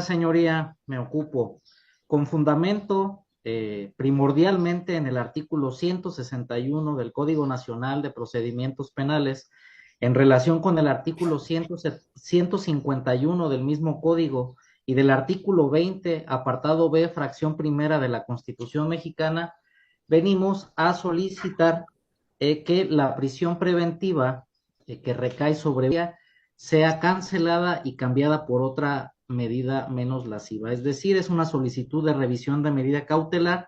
Señoría, me ocupo con fundamento primordialmente en el artículo 161 del Código Nacional de Procedimientos Penales, en relación con el artículo 151 del mismo código y del artículo 20, apartado B, fracción primera de la Constitución mexicana. Venimos a solicitar que la prisión preventiva que recae sobre ella sea cancelada y cambiada por otra medida menos lesiva. Es decir, es una solicitud de revisión de medida cautelar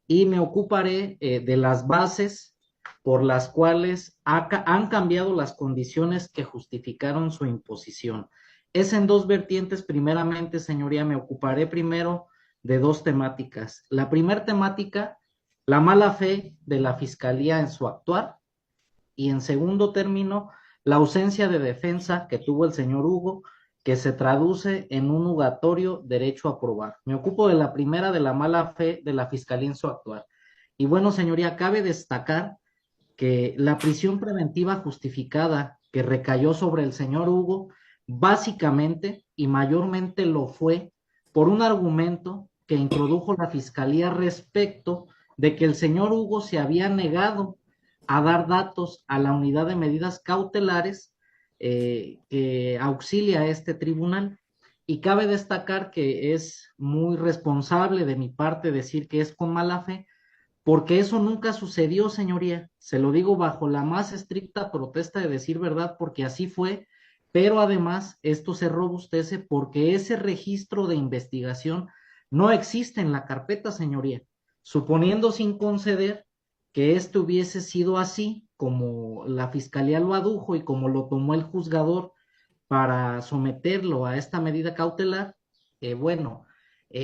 y me ocuparé de las bases por las cuales han cambiado las condiciones que justificaron su imposición. Es en dos vertientes. Primeramente, señoría, me ocuparé primero de dos temáticas. La primera temática, la mala fe de la Fiscalía en su actuar, y en segundo término, la ausencia de defensa que tuvo el señor Hugo, que se traduce en un nugatorio derecho a probar. Me ocupo de la primera, de la mala fe de la Fiscalía en su actuar. Y bueno, señoría, cabe destacar que la prisión preventiva justificada que recayó sobre el señor Hugo, básicamente y mayormente lo fue por un argumento que introdujo la Fiscalía respecto de que el señor Hugo se había negado a dar datos a la unidad de medidas cautelares que auxilia a este tribunal. Y cabe destacar que es muy responsable de mi parte decir que es con mala fe, porque eso nunca sucedió, señoría. Se lo digo bajo la más estricta protesta de decir verdad, porque así fue, pero además esto se robustece porque ese registro de investigación no existe en la carpeta, señoría. Suponiendo sin conceder que esto hubiese sido así, como la fiscalía lo adujo y como lo tomó el juzgador para someterlo a esta medida cautelar, bueno,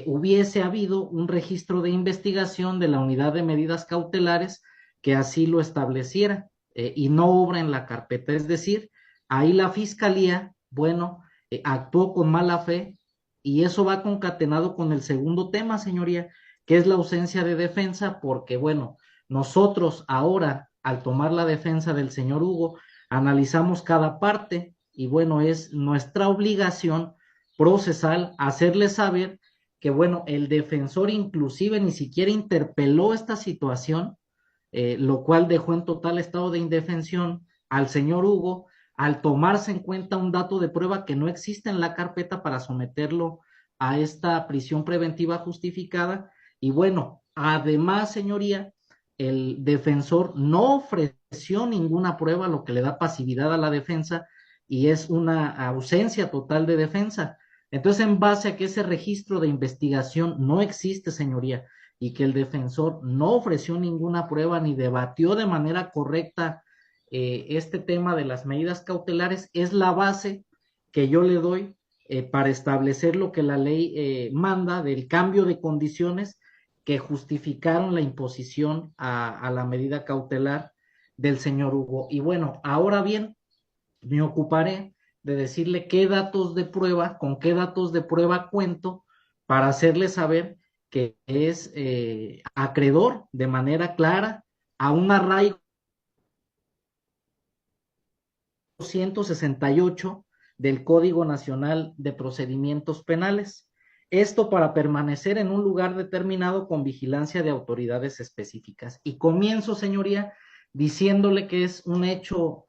hubiese habido un registro de investigación de la unidad de medidas cautelares que así lo estableciera y no obra en la carpeta. Es decir, ahí la fiscalía, bueno, actuó con mala fe y eso va concatenado con el segundo tema, señoría, que es la ausencia de defensa, porque bueno, nosotros ahora, al tomar la defensa del señor Hugo, analizamos cada parte y bueno, es nuestra obligación procesal hacerle saber que bueno, el defensor inclusive ni siquiera interpeló esta situación, lo cual dejó en total estado de indefensión al señor Hugo al tomarse en cuenta un dato de prueba que no existe en la carpeta para someterlo a esta prisión preventiva justificada. Y bueno, además, señoría, el defensor no ofreció ninguna prueba, lo que le da pasividad a la defensa y es una ausencia total de defensa. Entonces, en base a que ese registro de investigación no existe, señoría, y que el defensor no ofreció ninguna prueba ni debatió de manera correcta este tema de las medidas cautelares, es la base que yo le doy para establecer lo que la ley manda del cambio de condiciones que justificaron la imposición a la medida cautelar del señor Hugo. Y bueno, ahora bien, me ocuparé de decirle qué datos de prueba, con qué datos de prueba cuento para hacerle saber que es acreedor de manera clara a un arraigo 168 del Código Nacional de Procedimientos Penales. Esto para permanecer en un lugar determinado con vigilancia de autoridades específicas. Y comienzo, señoría, diciéndole que es un hecho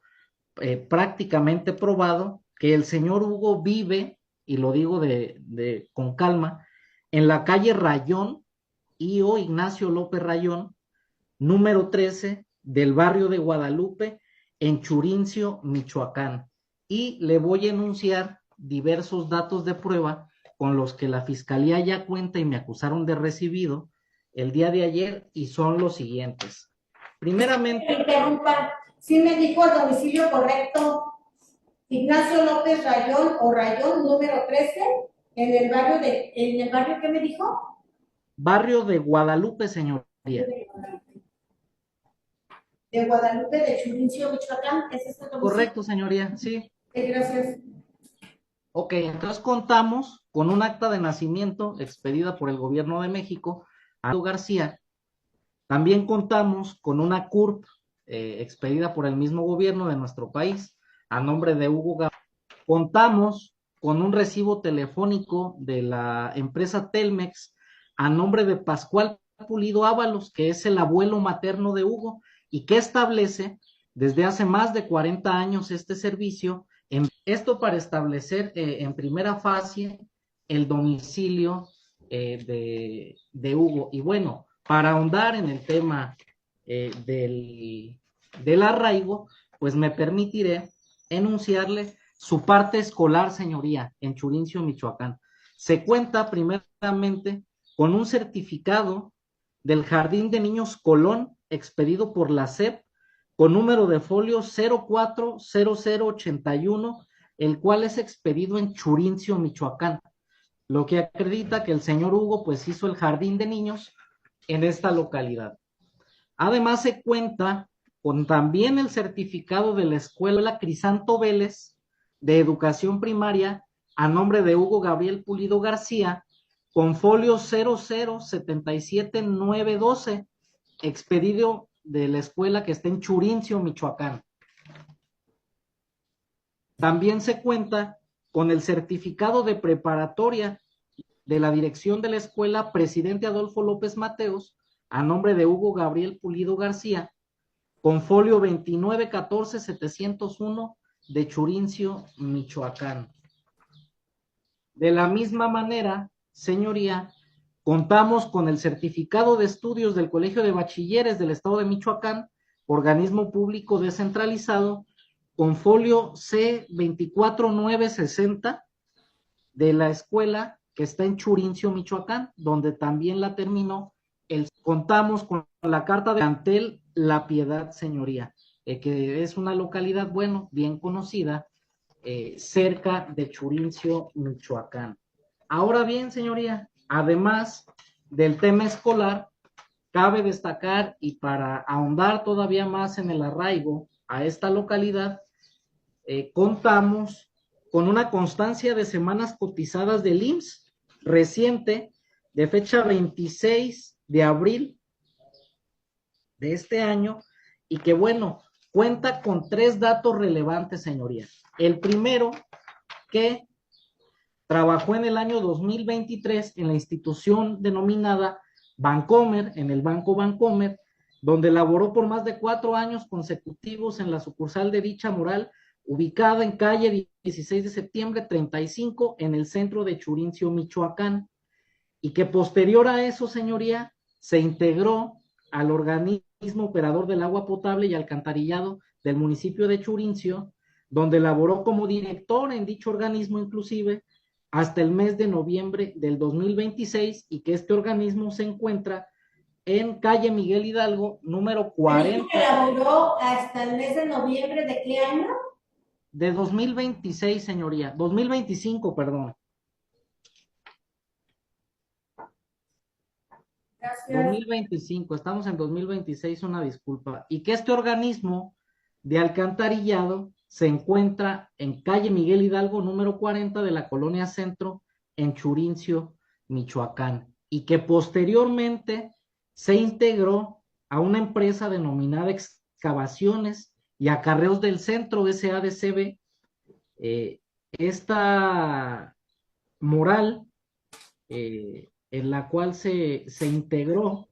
prácticamente probado que el señor Hugo vive, y lo digo con calma, en la calle Rayón, I.O. Ignacio López Rayón, número 13 del barrio de Guadalupe, en Churincio, Michoacán. Y le voy a enunciar diversos datos de prueba con los que la fiscalía ya cuenta y me acusaron de recibido el día de ayer, y son los siguientes. Primeramente, interrumpa, sí me dijo el domicilio correcto, Ignacio López Rayón o Rayón número 13, en el barrio que me dijo, barrio de Guadalupe, señoría. de Guadalupe de Churincio, Michoacán, ¿es este domicilio? Correcto, señoría, sí. Gracias. Ok, entonces contamos con un acta de nacimiento expedida por el gobierno de México a García. También contamos con una CURP expedida por el mismo gobierno de nuestro país a nombre de Hugo García. Contamos con un recibo telefónico de la empresa Telmex a nombre de Pascual Pulido Ábalos, que es el abuelo materno de Hugo, y que establece desde hace más de 40 años este servicio, esto para establecer en primera fase el domicilio de Hugo. Y bueno, para ahondar en el tema del arraigo, pues me permitiré enunciarle su parte escolar, señoría, en Churincio, Michoacán. Se cuenta primeramente con un certificado del Jardín de Niños Colón, expedido por la SEP, con número de folio 040081, el cual es expedido en Churincio, Michoacán, lo que acredita que el señor Hugo pues hizo el jardín de niños en esta localidad. Además se cuenta con también el certificado de la Escuela Crisanto Vélez de Educación Primaria a nombre de Hugo Gabriel Pulido García, con folio 0077912, expedido de la escuela que está en Churincio, Michoacán. También se cuenta con el certificado de preparatoria de la dirección de la escuela Presidente Adolfo López Mateos, a nombre de Hugo Gabriel Pulido García, con folio 2914701 de Churincio, Michoacán. De la misma manera, señoría, contamos con el certificado de estudios del Colegio de Bachilleres del Estado de Michoacán, organismo público descentralizado, con folio C24960 de la escuela que está en Churincio, Michoacán, donde también la terminó. Contamos con la carta de plantel La Piedad, señoría, que es una localidad, bueno, bien conocida, cerca de Churincio, Michoacán. Ahora bien, señoría, además del tema escolar, cabe destacar, y para ahondar todavía más en el arraigo a esta localidad, contamos con una constancia de semanas cotizadas del IMSS reciente, de fecha 26 de abril de este año, y que bueno, cuenta con 3 datos relevantes, señoría. El primero, que trabajó en el año 2023 en la institución denominada Bancomer, en el Banco Bancomer, donde laboró por más de 4 años consecutivos en la sucursal de dicha mural, ubicada en calle 16 de septiembre 35, en el centro de Churincio, Michoacán, y que posterior a eso, señoría, se integró al organismo operador del agua potable y alcantarillado del municipio de Churincio, donde laboró como director en dicho organismo inclusive hasta el mes de noviembre del 2026, y que este organismo se encuentra en calle Miguel Hidalgo, número 40. ¿Que laboró hasta el mes de noviembre de qué año? De 2026, señoría, 2025, perdón. Gracias. 2025, estamos en 2026, una disculpa. Y que este organismo de alcantarillado se encuentra en calle Miguel Hidalgo, número 40 de la Colonia Centro, en Churincio, Michoacán. Y que posteriormente se integró a una empresa denominada Excavaciones y Acarreos del Centro, SADCB. Esta moral, en la cual se integró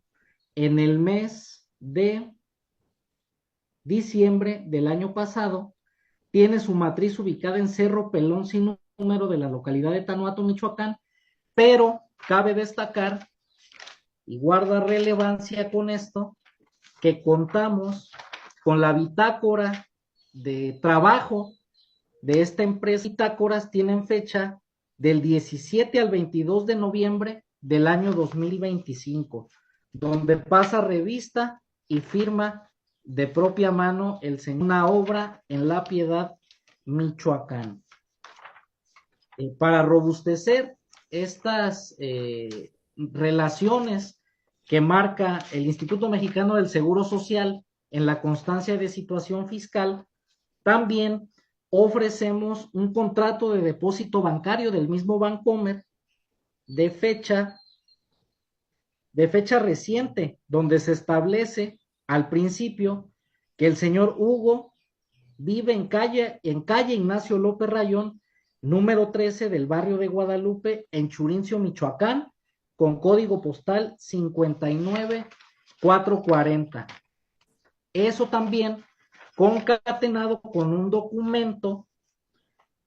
en el mes de diciembre del año pasado, tiene su matriz ubicada en Cerro Pelón sin número de la localidad de Tanuato, Michoacán, pero cabe destacar, y guarda relevancia con esto, que contamos con la bitácora de trabajo de esta empresa. Bitácoras tienen fecha del 17 al 22 de noviembre del año 2025, donde pasa revista y firma de propia mano el señor una obra en La Piedad, Michoacán. Para robustecer estas relaciones que marca el Instituto Mexicano del Seguro Social en la constancia de situación fiscal, también ofrecemos un contrato de depósito bancario del mismo Bancomer de fecha reciente, donde se establece al principio que el señor Hugo vive en calle Ignacio López Rayón, número 13 del barrio de Guadalupe, en Churincio, Michoacán, con código postal 59440. Eso también concatenado con un documento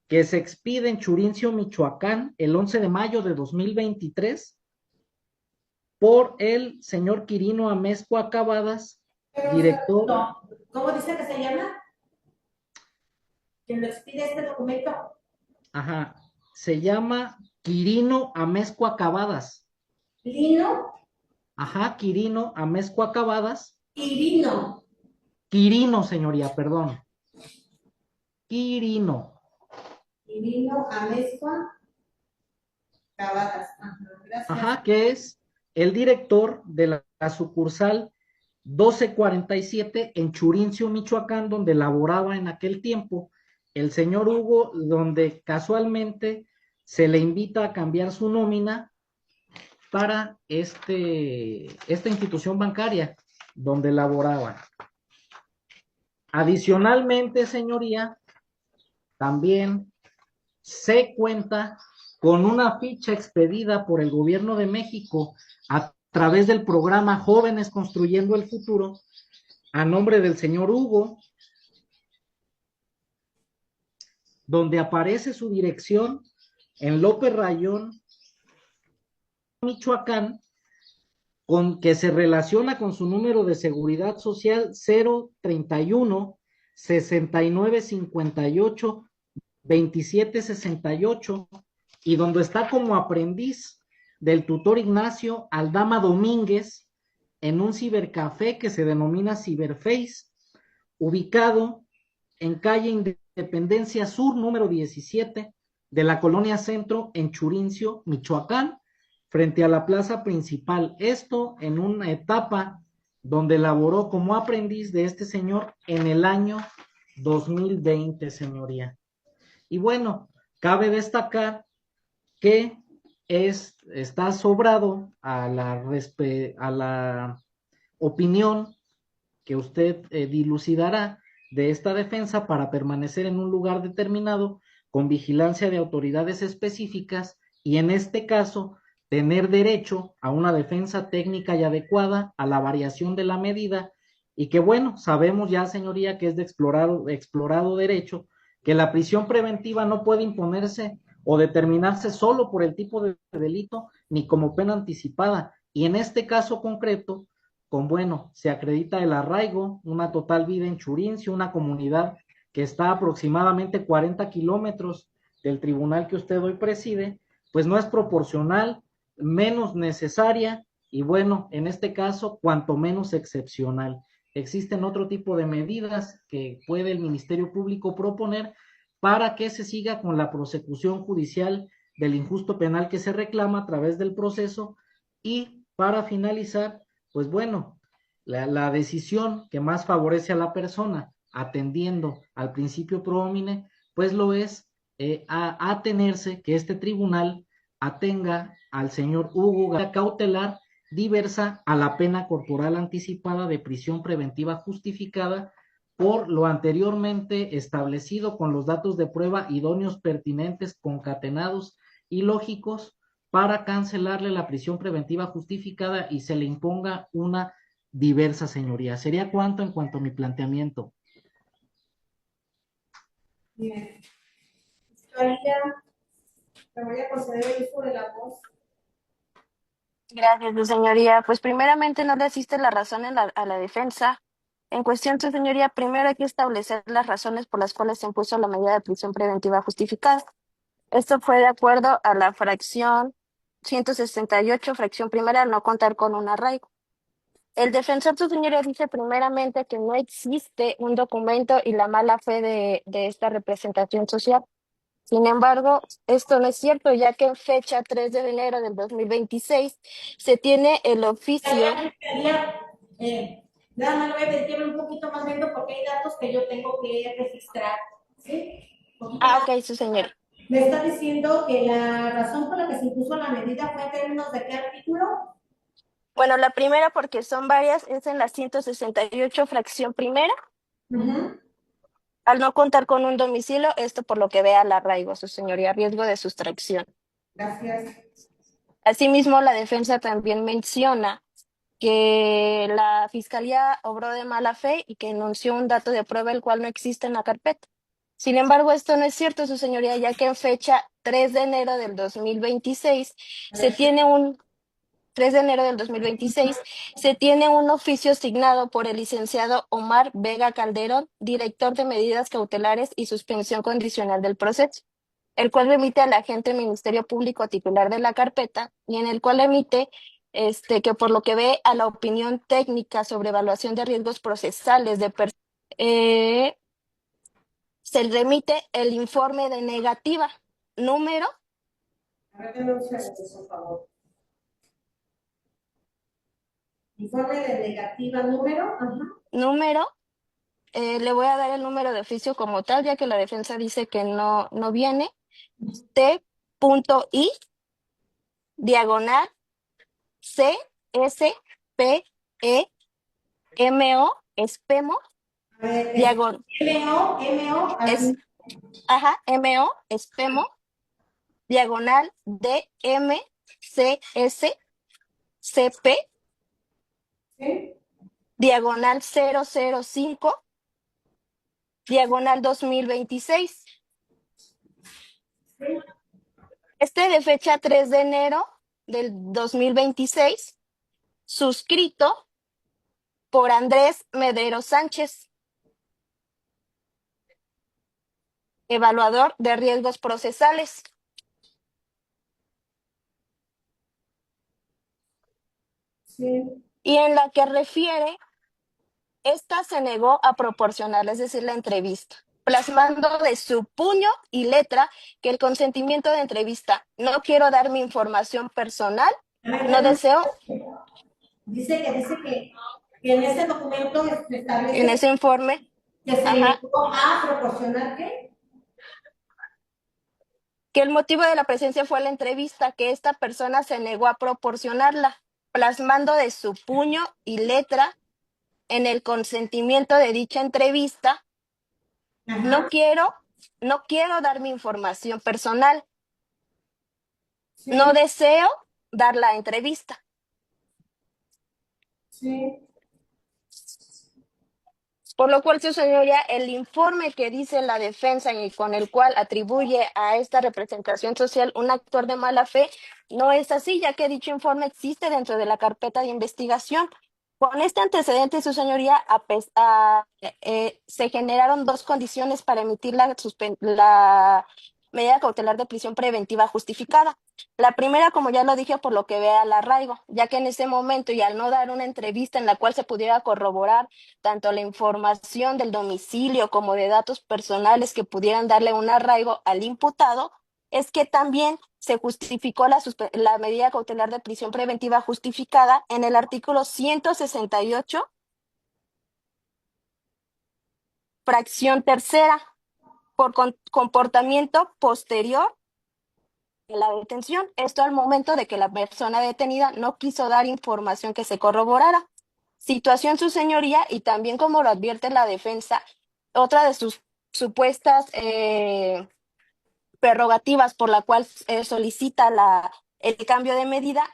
que se expide en Churincio, Michoacán, el 11 de mayo de 2023, por el señor Quirino Amezcua Acabadas, Pero, director, no. ¿Cómo dice que se llama? ¿Quién lo expide este documento? ajá, se llama Quirino Amezcua Acabadas. Lino Ajá, Quirino Amezcua Acabadas. y vino. Quirino, señoría, perdón. Quirino. Y vino a mezcla Cavadas. Ajá, gracias. Ajá, que es el director de la sucursal 1247 en Churincio, Michoacán, donde laboraba en aquel tiempo el señor Hugo, donde casualmente se le invita a cambiar su nómina para esta institución bancaria donde laboraba. Adicionalmente, señoría, también se cuenta con una ficha expedida por el gobierno de México a través del programa Jóvenes Construyendo el Futuro a nombre del señor Hugo, donde aparece su dirección en López Rayón, Michoacán, con que se relaciona con su número de seguridad social 031 69 58 27 68 y donde está como aprendiz del tutor Ignacio Aldama Domínguez en un cibercafé que se denomina Cyberface, ubicado en calle Independencia Sur, número 17, de la colonia Centro, en Churincio, Michoacán, frente a la plaza principal. Esto en una etapa donde laboró como aprendiz de este señor en el año 2020, señoría. Y bueno, cabe destacar que está sobrado a la opinión que usted dilucidará de esta defensa para permanecer en un lugar determinado con vigilancia de autoridades específicas y en este caso tener derecho a una defensa técnica y adecuada a la variación de la medida y que bueno, sabemos ya señoría que es de explorado derecho que la prisión preventiva no puede imponerse o determinarse solo por el tipo de delito ni como pena anticipada y en este caso concreto con bueno, se acredita el arraigo, una total vida en Churincio, una comunidad que está a aproximadamente 40 kilómetros del tribunal que usted hoy preside, pues no es proporcional, menos necesaria y bueno, en este caso, cuanto menos excepcional. Existen otro tipo de medidas que puede el Ministerio Público proponer para que se siga con la prosecución judicial del injusto penal que se reclama a través del proceso y para finalizar, pues bueno, la decisión que más favorece a la persona, atendiendo al principio proomine, pues lo es a atenerse que este tribunal atenga al señor Hugo cautelar diversa a la pena corporal anticipada de prisión preventiva justificada por lo anteriormente establecido con los datos de prueba idóneos pertinentes, concatenados y lógicos para cancelarle la prisión preventiva justificada y se le imponga una diversa, señoría. ¿Sería cuánto en cuanto a mi planteamiento? Bien. Fiscalía, me voy a conceder el uso de la voz. Gracias, su señoría. Pues primeramente no le asiste la razón a la defensa. En cuestión, su señoría, primero hay que establecer las razones por las cuales se impuso la medida de prisión preventiva justificada. Esto fue de acuerdo a la fracción 168, fracción primera, al no contar con un arraigo. El defensor, su señoría, dice primeramente que no existe un documento y la mala fe de esta representación social. Sin embargo, esto no es cierto, ya que en fecha 3 de enero del 2026 se tiene el oficio. Fiscalía, nada más le voy a pedir que hable un poquito más lento porque hay datos que yo tengo que registrar. ¿Sí? Ok, su señor. Me está diciendo que la razón por la que se impuso la medida fue en términos de qué artículo. Bueno, la primera, porque son varias, es en la 168, fracción primera. al no contar con un domicilio, esto por lo que vea al arraigo, su señoría, riesgo de sustracción. Gracias. Asimismo, la defensa también menciona que la fiscalía obró de mala fe y que enunció un dato de prueba el cual no existe en la carpeta. Sin embargo, esto no es cierto, su señoría, ya que en fecha 3 de enero del 2026 se tiene un 3 de enero del 2026 se tiene un oficio signado por el licenciado Omar Vega Calderón, director de medidas cautelares y suspensión condicional del proceso, el cual remite al agente Ministerio Público titular de la carpeta y en el cual emite que por lo que ve a la opinión técnica sobre evaluación de riesgos procesales de se remite el informe de negativa número A ver, denme un segundo, por favor. Informe de negativa número. Ajá. número le voy a dar el número de oficio como tal, ya que la defensa dice que no viene. T.I diagonal C S P E M O espemo A ver, diagonal MO, es así. MO espemo diagonal D M C S C P ¿Sí? diagonal 005 diagonal 2026. ¿Sí? Este de fecha 3 de enero del 2026, suscrito por Andrés Medero Sánchez, evaluador de riesgos procesales. Sí. Y en la que refiere, esta se negó a proporcionar, es decir, la entrevista, plasmando de su puño y letra que el consentimiento de entrevista, no quiero dar mi información personal, A ver, no deseo, que en ese documento se en establece ese informe, que se ajá, negó a proporcionar qué. que el motivo de la presencia fue la entrevista, que esta persona se negó a proporcionarla, plasmando de su puño y letra en el consentimiento de dicha entrevista, Ajá. no quiero dar mi información personal, no Sí, deseo dar la entrevista. sí. Por lo cual, su señoría, el informe que dice la defensa y con el cual atribuye a esta representación social un actor de mala fe, no es así, ya que dicho informe existe dentro de la carpeta de investigación. Con este antecedente, su señoría, se generaron dos condiciones para emitir la medida cautelar de prisión preventiva justificada. La primera, como ya lo dije, por lo que vea al arraigo, ya que en ese momento y al no dar una entrevista en la cual se pudiera corroborar tanto la información del domicilio como de datos personales que pudieran darle un arraigo al imputado, es que también se justificó la medida cautelar de prisión preventiva justificada en el artículo 168, fracción tercera, por comportamiento posterior a la detención. Esto al momento de que la persona detenida no quiso dar información que se corroborara. Situación, su señoría, y también como lo advierte la defensa, otra de sus supuestas prerrogativas por la cual solicita el cambio de medida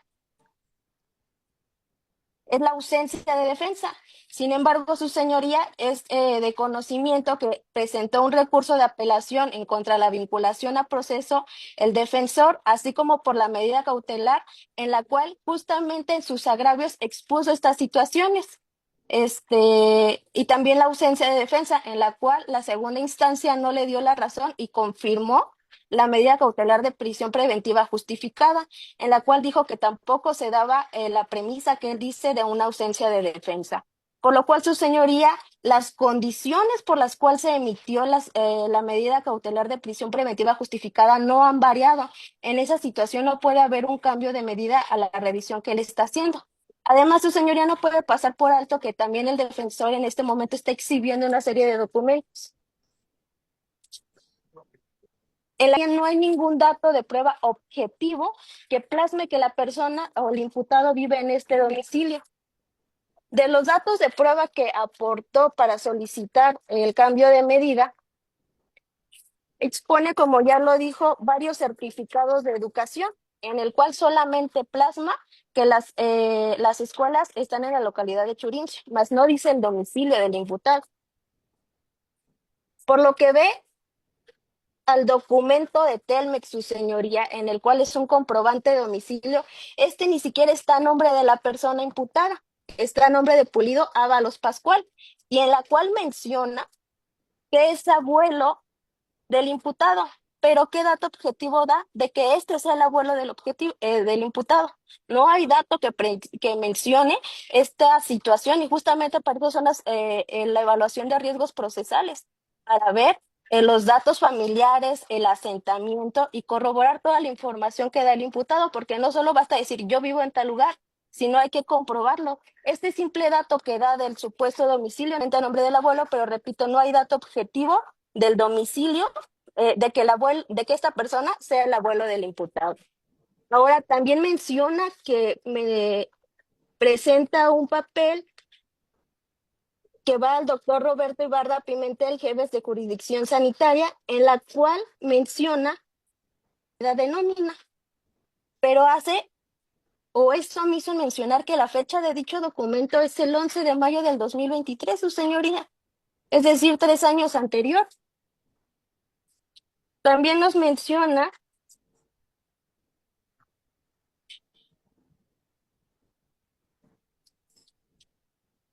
es la ausencia de defensa. Sin embargo, su señoría es de conocimiento que presentó un recurso de apelación en contra de la vinculación a proceso el defensor, así como por la medida cautelar, en la cual justamente en sus agravios expuso estas situaciones. Y también la ausencia de defensa, en la cual la segunda instancia no le dio la razón y confirmó la medida cautelar de prisión preventiva justificada, en la cual dijo que tampoco se daba la premisa que él dice de una ausencia de defensa. Por lo cual, su señoría, las condiciones por las cuales se emitió la medida cautelar de prisión preventiva justificada no han variado. En esa situación no puede haber un cambio de medida a la revisión que él está haciendo. Además, su señoría no puede pasar por alto que también el defensor en este momento está exhibiendo una serie de documentos. En la que no hay ningún dato de prueba objetivo que plasme que la persona o el imputado vive en este domicilio. De los datos de prueba que aportó para solicitar el cambio de medida, expone, como ya lo dijo, varios certificados de educación, en el cual solamente plasma que las escuelas están en la localidad de Churincio, mas no dice el domicilio del imputado. Por lo que ve al documento de Telmex, su señoría, en el cual es un comprobante de domicilio, este ni siquiera está a nombre de la persona imputada, está a nombre de Pulido Ábalos Pascual, y en la cual menciona que es abuelo del imputado. Pero ¿qué dato objetivo da de que este sea el abuelo del imputado? No hay dato que mencione esta situación, y justamente para eso son la evaluación de riesgos procesales, para ver los datos familiares, el asentamiento y corroborar toda la información que da el imputado, porque no solo basta decir yo vivo en tal lugar, sino hay que comprobarlo. Este simple dato que da del supuesto domicilio entra a nombre del abuelo, pero repito, no hay dato objetivo del domicilio de que esta persona sea el abuelo del imputado. Ahora, también menciona que me presenta un papel que va al doctor Roberto Ibarra Pimentel, jefe de jurisdicción sanitaria, en la cual menciona la de nómina, pero hace o es omiso mencionar que la fecha de dicho documento es el 11 de mayo del 2023, su señoría, es decir, 3 años anterior. También nos menciona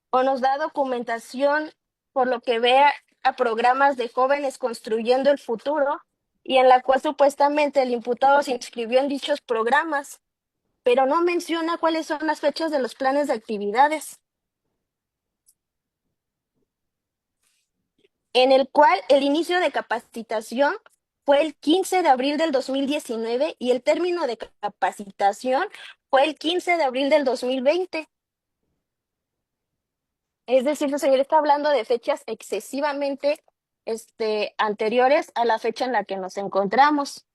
o nos da documentación por lo que vea a programas de jóvenes construyendo el futuro, y en la cual supuestamente el imputado se inscribió en dichos programas, pero no menciona cuáles son las fechas de los planes de actividades, en el cual el inicio de capacitación fue el 15 de abril del 2019 y el término de capacitación fue el 15 de abril del 2020. Es decir, el señor está hablando de fechas excesivamente anteriores a la fecha en la que nos encontramos.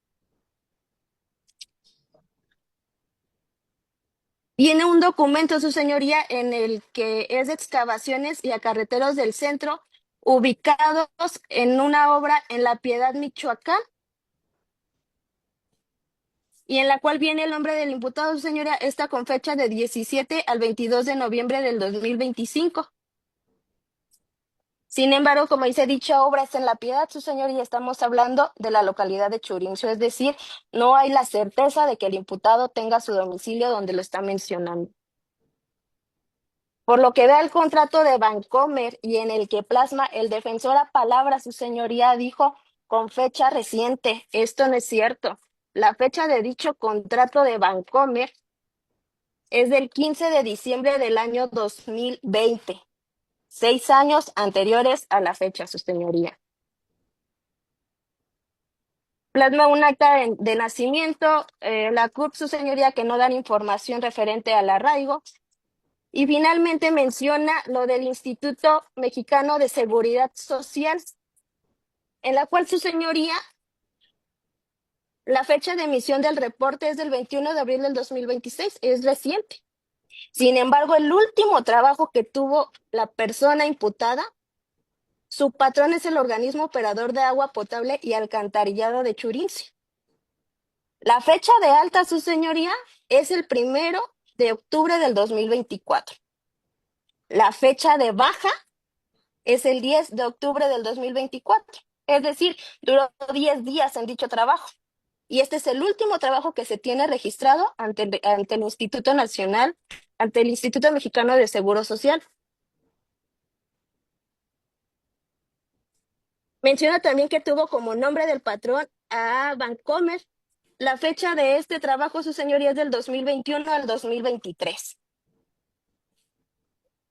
Tiene un documento, su señoría, en el que es de excavaciones y acarreteros del centro, ubicados en una obra en La Piedad, Michoacán, y en la cual viene el nombre del imputado, su señoría, esta con fecha de 17 al 22 de noviembre del 2025. Sin embargo, como dice, dicha obra es en La Piedad, su señoría, estamos hablando de la localidad de Churincio, es decir, no hay la certeza de que el imputado tenga su domicilio donde lo está mencionando. Por lo que da el contrato de Bancomer y en el que plasma el defensor a palabra, su señoría dijo con fecha reciente. Esto no es cierto. La fecha de dicho contrato de Bancomer es del 15 de diciembre del año 2020. 6 años anteriores a la fecha, su señoría. Plasma un acta de nacimiento, la CURP, su señoría, que no dan información referente al arraigo. Y finalmente menciona lo del Instituto Mexicano de Seguridad Social, en la cual, su señoría, la fecha de emisión del reporte es del 21 de abril del 2026, es reciente. Sin embargo, el último trabajo que tuvo la persona imputada, su patrón es el organismo operador de agua potable y alcantarillado de Churincio. La fecha de alta, su señoría, es el 1 de octubre del 2024. La fecha de baja es el 10 de octubre del 2024. Es decir, duró 10 días en dicho trabajo. Y este es el último trabajo que se tiene registrado ante el Instituto Nacional, ante el Instituto Mexicano de Seguro Social. Menciona también que tuvo como nombre del patrón a Bancomer. La fecha de este trabajo, su señoría, es del 2021 al 2023.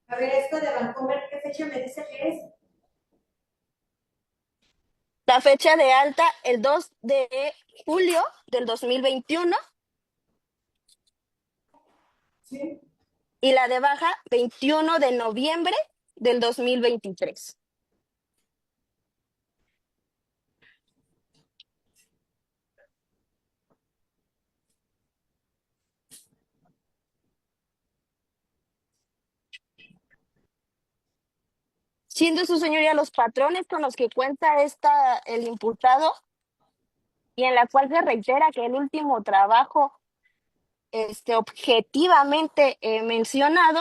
A ver, esto de Vancomer, ¿qué fecha me dice que es? La fecha de alta, el 2 de julio del 2021. Sí. Y la de baja, 21 de noviembre del 2023. Siendo, su señoría, los patrones con los que cuenta el imputado y en la cual se reitera que el último trabajo objetivamente mencionado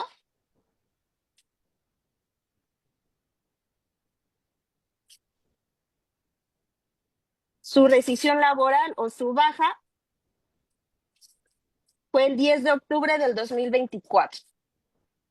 su rescisión laboral o su baja fue el 10 de octubre del 2024.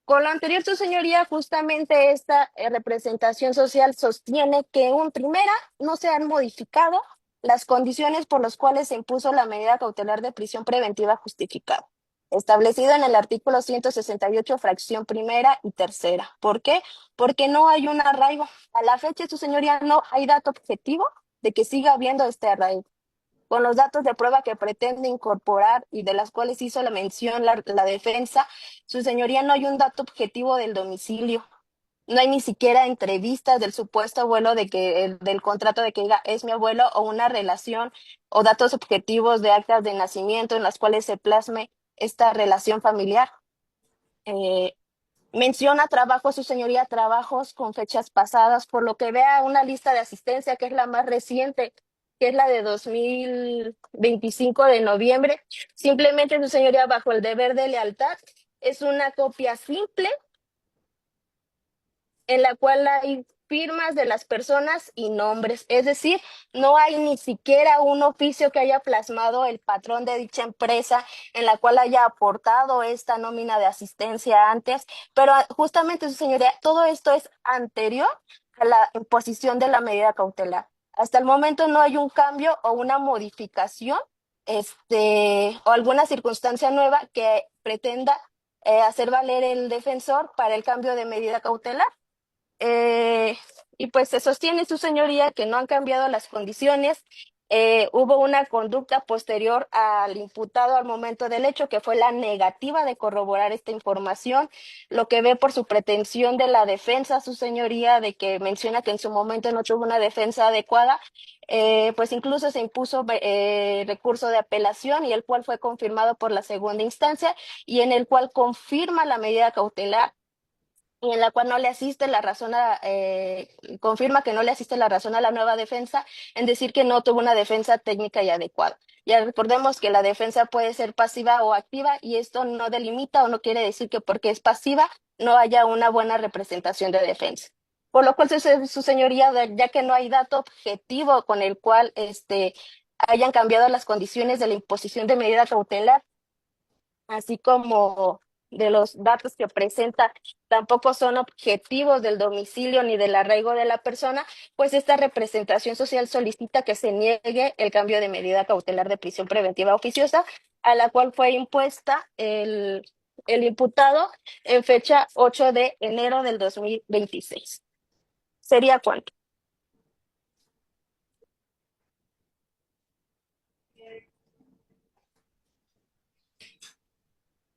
Con lo anterior, su señoría, justamente esta representación social sostiene que en primera no se han modificado las condiciones por las cuales se impuso la medida cautelar de prisión preventiva justificada, establecida en el artículo 168, fracción primera y tercera. ¿Por qué? Porque no hay un arraigo. A la fecha, su señoría, no hay dato objetivo de que siga habiendo este arraigo. Con los datos de prueba que pretende incorporar y de las cuales hizo la mención la defensa, su señoría, no hay un dato objetivo del domicilio. No hay ni siquiera entrevistas del supuesto abuelo del contrato de que diga es mi abuelo, o una relación o datos objetivos de actas de nacimiento en las cuales se plasme esta relación familiar. Menciona trabajos, su señoría, trabajos con fechas pasadas, por lo que vea una lista de asistencia que es la más reciente, que es la de 2025 de noviembre. Simplemente, su señoría, bajo el deber de lealtad, es una copia simple en la cual hay firmas de las personas y nombres. Es decir, no hay ni siquiera un oficio que haya plasmado el patrón de dicha empresa en la cual haya aportado esta nómina de asistencia antes, pero justamente, su señoría, todo esto es anterior a la imposición de la medida cautelar. Hasta el momento no hay un cambio o una modificación, o alguna circunstancia nueva que pretenda hacer valer el defensor para el cambio de medida cautelar. Eh, y pues se sostiene, su señoría, que no han cambiado las condiciones. Hubo una conducta posterior al imputado al momento del hecho, que fue la negativa de corroborar esta información, lo que ve por su pretensión de la defensa, su señoría, de que menciona que en su momento no tuvo una defensa adecuada. Pues incluso se impuso recurso de apelación, y el cual fue confirmado por la segunda instancia, y en el cual confirma la medida cautelar, y en la cual no le asiste la razón confirma que no le asiste la razón a la nueva defensa en decir que no tuvo una defensa técnica y adecuada. Ya recordemos que la defensa puede ser pasiva o activa, y esto no delimita o no quiere decir que porque es pasiva no haya una buena representación de defensa. Por lo cual, su señoría, ya que no hay dato objetivo con el cual hayan cambiado las condiciones de la imposición de medida cautelar, así como de los datos que presenta tampoco son objetivos del domicilio ni del arraigo de la persona, pues esta representación social solicita que se niegue el cambio de medida cautelar de prisión preventiva oficiosa, a la cual fue impuesta el imputado en fecha 8 de enero del 2026. ¿Sería cuánto?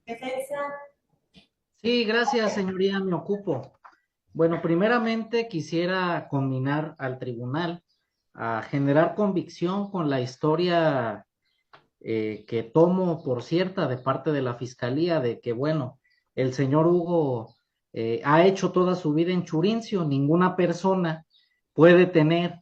Defensa. Sí, gracias, señoría, me ocupo. Bueno, primeramente quisiera conminar al tribunal a generar convicción con la historia que tomo por cierta de parte de la fiscalía, de que, bueno, el señor Hugo ha hecho toda su vida en Churincio. Ninguna persona puede tener,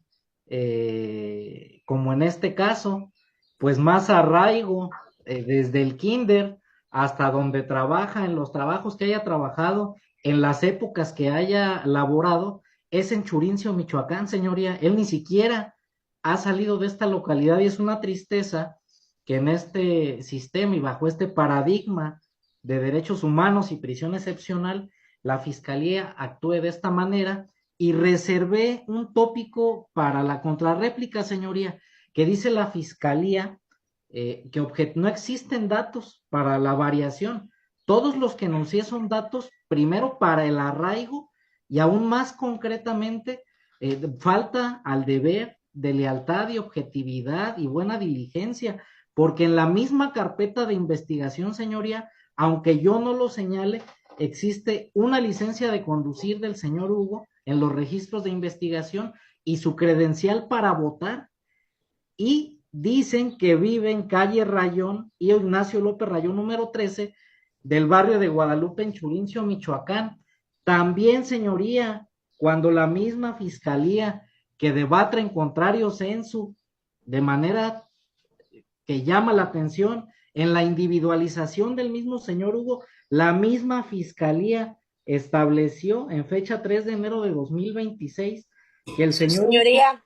como en este caso, pues más arraigo desde el kinder hasta donde trabaja, en los trabajos que haya trabajado, en las épocas que haya laborado, es en Churincio, Michoacán, señoría. Él ni siquiera ha salido de esta localidad, y es una tristeza que en este sistema y bajo este paradigma de derechos humanos y prisión excepcional, la Fiscalía actúe de esta manera. Y reservé un tópico para la contrarréplica, señoría, que dice la Fiscalía que no existen datos para la variación. Todos los que enuncié son datos, primero, para el arraigo, y aún más concretamente, falta al deber de lealtad y objetividad y buena diligencia, porque en la misma carpeta de investigación, señoría, aunque yo no lo señale, existe una licencia de conducir del señor Hugo en los registros de investigación y su credencial para votar, y dicen que vive en calle Rayón y Ignacio López Rayón número 13 del barrio de Guadalupe en Churincio, Michoacán. También, señoría, cuando la misma fiscalía que debate en contrario censo de manera que llama la atención en la individualización del mismo señor Hugo. La misma fiscalía estableció en fecha 3 de enero de 2026 que el Su señor Hugo, señoría,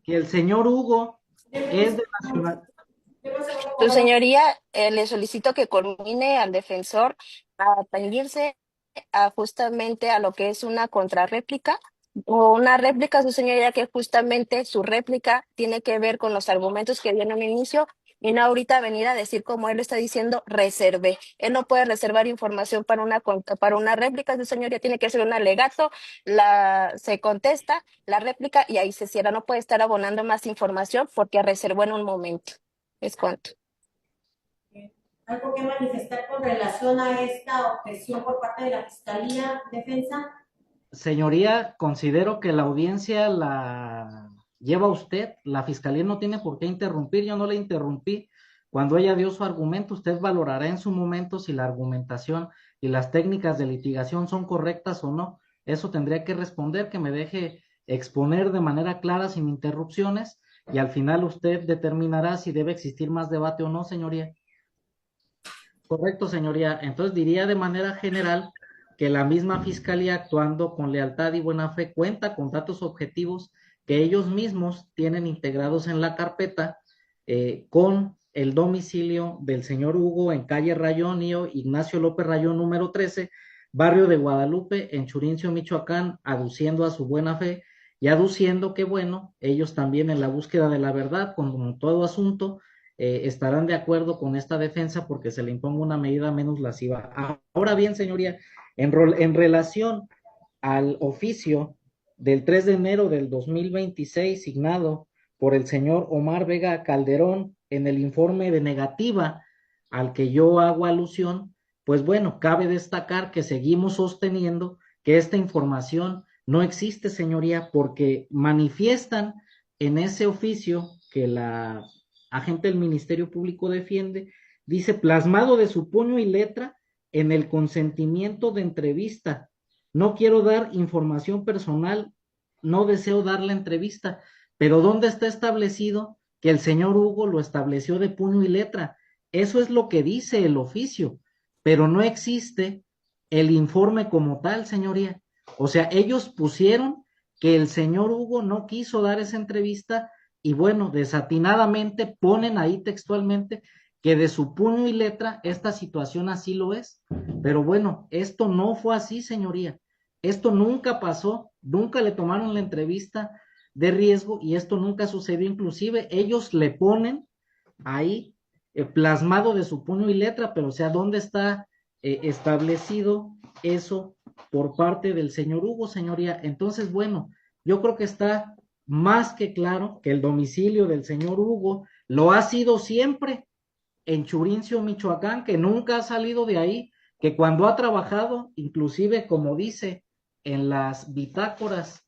que el señor Hugo Deme es un de segundo. nacional. Deme un segundo, por su favor. señoría, le solicito que coordine al defensor a ceñirse a justamente a lo que es una contrarréplica o una réplica, su señoría, que justamente su réplica tiene que ver con los argumentos que dio en un inicio y no ahorita venir a decir como él lo está diciendo, reservé. Él no puede reservar información para una réplica, su señoría, tiene que hacer un alegato, se contesta la réplica y ahí se cierra. No puede estar abonando más información porque reservó en un momento. Es cuanto. ¿Algo que manifestar con relación a esta objeción por parte de la Fiscalía Defensa? Señoría, considero que la audiencia la lleva usted, la fiscalía no tiene por qué interrumpir, yo no le interrumpí. Cuando ella dio su argumento, usted valorará en su momento si la argumentación y las técnicas de litigación son correctas o no. Eso tendría que responder, que me deje exponer de manera clara, sin interrupciones, y al final usted determinará si debe existir más debate o no, señoría. Correcto, señoría. Entonces diría de manera general que la misma fiscalía, actuando con lealtad y buena fe, cuenta con datos objetivos que ellos mismos tienen integrados en la carpeta, con el domicilio del señor Hugo en calle Rayón y Ignacio López Rayón número 13, barrio de Guadalupe, en Churincio, Michoacán, aduciendo a su buena fe y aduciendo que, bueno, ellos también en la búsqueda de la verdad, como todo asunto, estarán de acuerdo con esta defensa porque se le imponga una medida menos lesiva. Ahora bien, señoría, en relación al oficio del 3 de enero del 2026, signado por el señor Omar Vega Calderón en el informe de negativa al que yo hago alusión, pues bueno, cabe destacar que seguimos sosteniendo que esta información no existe, señoría, porque manifiestan en ese oficio que la agente del Ministerio Público defiende, dice plasmado de su puño y letra en el consentimiento de entrevista. No quiero dar información personal, no deseo dar la entrevista, pero ¿dónde está establecido que el señor Hugo lo estableció de puño y letra? Eso es lo que dice el oficio, pero no existe el informe como tal, señoría. O sea, ellos pusieron que el señor Hugo no quiso dar esa entrevista y bueno, desatinadamente ponen ahí textualmente que de su puño y letra esta situación así lo es. Pero bueno, esto no fue así, señoría. Esto nunca pasó, nunca le tomaron la entrevista de riesgo y esto nunca sucedió. Inclusive ellos le ponen ahí plasmado de su puño y letra, pero o sea, ¿dónde está establecido eso por parte del señor Hugo, señoría? Entonces, bueno, yo creo que está más que claro que el domicilio del señor Hugo lo ha sido siempre en Churincio, Michoacán, que nunca ha salido de ahí, que cuando ha trabajado, inclusive como dice en las bitácoras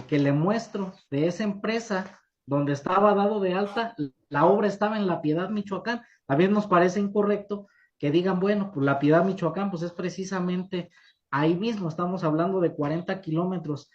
que le muestro de esa empresa donde estaba dado de alta, la obra estaba en La Piedad, Michoacán. También nos parece incorrecto que digan, bueno, pues La Piedad, Michoacán, pues es precisamente ahí mismo, estamos hablando de 40 kilómetros.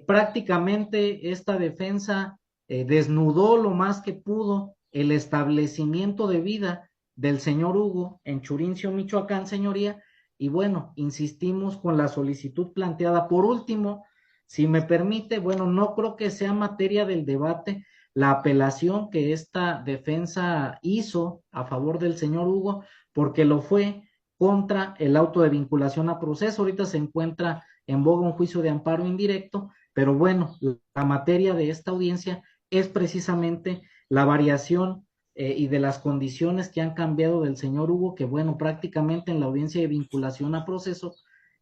Prácticamente esta defensa desnudó lo más que pudo el establecimiento de vida del señor Hugo en Churincio, Michoacán, señoría, y bueno, insistimos con la solicitud planteada. Por último, si me permite, bueno, no creo que sea materia del debate la apelación que esta defensa hizo a favor del señor Hugo, porque lo fue contra el auto de vinculación a proceso. Ahorita se encuentra en boga un juicio de amparo indirecto, pero bueno, la materia de esta audiencia es precisamente la variación y de las condiciones que han cambiado del señor Hugo, que bueno, prácticamente en la audiencia de vinculación a proceso,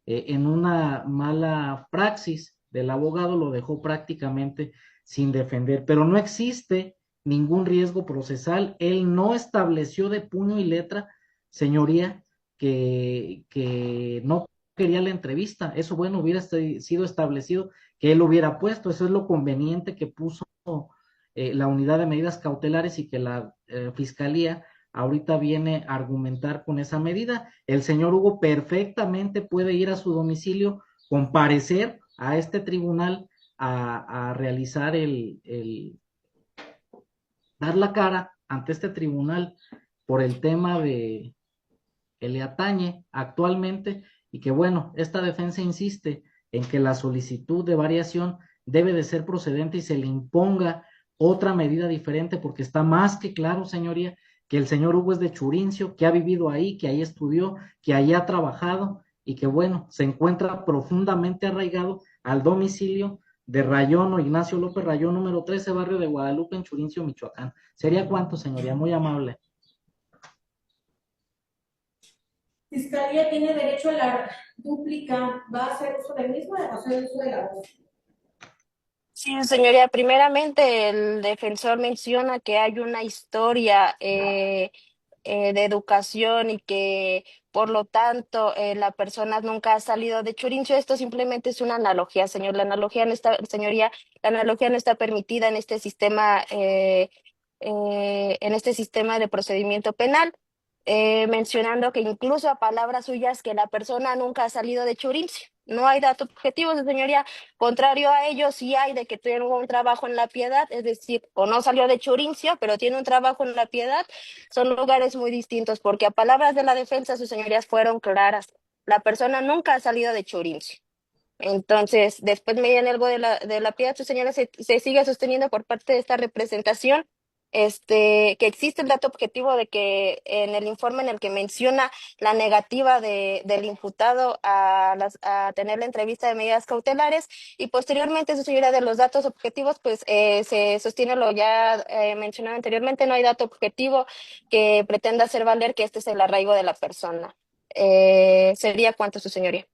en una mala praxis del abogado, lo dejó prácticamente sin defender, pero no existe ningún riesgo procesal, él no estableció de puño y letra, señoría, que no quería la entrevista, eso bueno, hubiera sido establecido que él hubiera puesto, eso es lo conveniente que puso la unidad de medidas cautelares y que la fiscalía ahorita viene a argumentar con esa medida. El señor Hugo perfectamente puede ir a su domicilio, comparecer a este tribunal a realizar dar la cara ante este tribunal por el tema de que le atañe actualmente y que bueno, esta defensa insiste en que la solicitud de variación debe de ser procedente y se le imponga otra medida diferente porque está más que claro, señoría, que el señor Hugo es de Churincio, que ha vivido ahí, que ahí estudió, que ahí ha trabajado y que bueno, se encuentra profundamente arraigado al domicilio de Rayón o Ignacio López Rayón, número 13, barrio de Guadalupe, en Churincio, Michoacán. ¿Sería cuánto, señoría? Muy amable. Fiscalía tiene derecho a la dúplica. ¿Va a hacer uso del mismo o va a hacer uso de la voz? Sí, señoría, primeramente el defensor menciona que hay una historia de educación y que por lo tanto la persona nunca ha salido de Churincio. Esto simplemente es una analogía, señor. La analogía no está, señoría, la analogía no está permitida en este sistema de procedimiento penal, mencionando que incluso a palabras suyas que la persona nunca ha salido de Churincio. No hay datos objetivos, señoría. Contrario a ello, sí hay de que tiene un trabajo en La Piedad, es decir, o no salió de Churincio, pero tiene un trabajo en La Piedad. Son lugares muy distintos, porque a palabras de la defensa, sus señorías fueron claras. La persona nunca ha salido de Churincio. Entonces, después mediante algo de la Piedad, su señora se sigue sosteniendo por parte de esta representación, que existe el dato objetivo de que en el informe en el que menciona la negativa del imputado a tener la entrevista de medidas cautelares, y posteriormente su señora de los datos objetivos, pues se sostiene lo ya mencionado anteriormente. No hay dato objetivo que pretenda hacer valer que este es el arraigo de la persona. ¿Sería cuánto, su señoría?